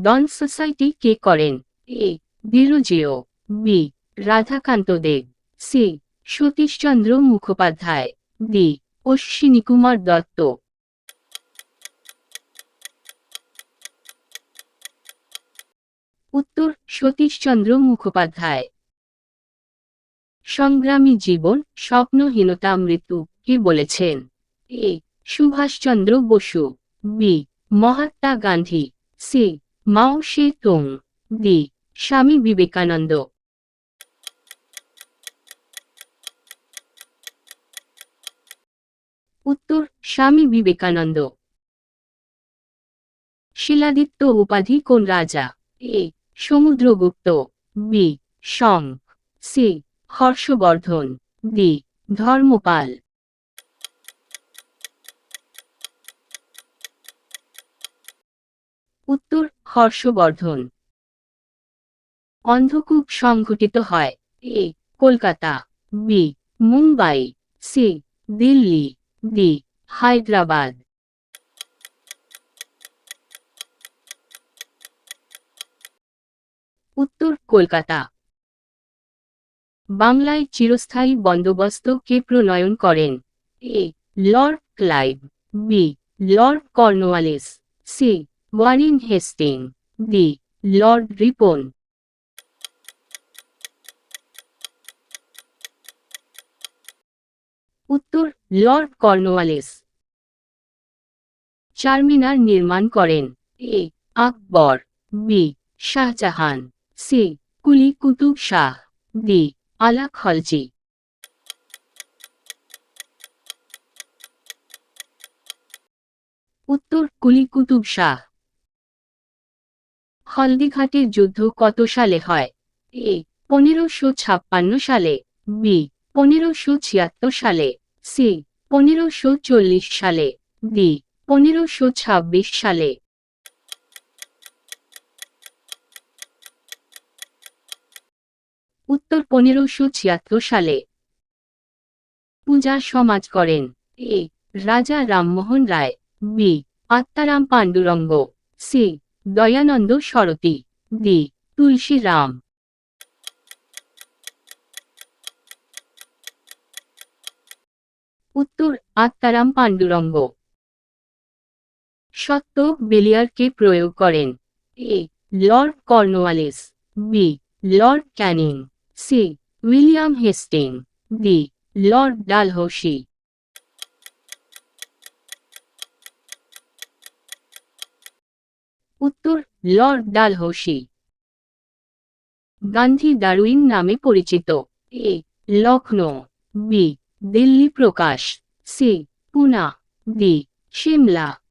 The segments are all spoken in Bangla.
ডন সোসাইটি কে করেন? এ বীরজিও, বি রাধাকান্ত দেব, সি সতীশচন্দ্র মুখোপাধ্যায়, ডি অশ্বিনীকুমার দত্ত। উত্তর সতীশচন্দ্র মুখোপাধ্যায়। সংগ্রামী জীবন, স্বপ্নহীনতা মৃত্যু কে বলেছেন? এ সুভাষচন্দ্র বসু, বি মহাত্মা গান্ধী, সি মাও সে তুং, ডি স্বামী বিবেকানন্দ। উত্তর স্বামী বিবেকানন্দ। শিলাদিত্য উপাধি কোন রাজা? A Samudragupta, B Shang, C Harshavardhan, D Dharmapal. উত্তর হর্ষবর্ধন। অন্ধকূপ সংঘটিত হয়? A Kolkata, B Mumbai, C Delhi, D Hyderabad. উত্তর কলকাতা। বাংলায় চিরস্থায়ী বন্দোবস্ত কে প্রণয়ন করেন? A lord Clive, B lord Cornwallis, C Warren Hasting, D lord Ripon. উত্তর লর্ড কর্নওয়ালিস। চারমিনার নির্মাণ করেন? A Akbar, B Shah Jahan, C Quli Qutub Shah, D আলা খলজি। উত্তর কুলি কুতুব শাহ। হলদিঘাটের যুদ্ধ কত সালে হয়? এ 1556 সালে, বি 1576 সালে, সি 1540 সালে, ডি 1526 সালে। উত্তর 1576 সালে। পূজা সমাজ করেন? A Raja Rammohan Roy, B Atmaram Pandurang, C Dayanand Saraswati, D Tulsi Ram. উত্তর আত্মারাম পাণ্ডুরঙ্গ। সত্য বেলিয়ার কে প্রয়োগ করেন? A lord Cornwallis, B lord Canning, C William Hasting, D lord Dalhousie. উত্তর লর্ড ডালহৌসি। গান্ধী ডারউইন নামে পরিচিত? A Lucknow, B Delhi Prakash, C Poona, D Shimla.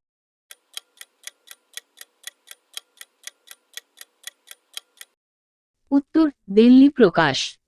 উত্তর দিল্লি প্রকাশ।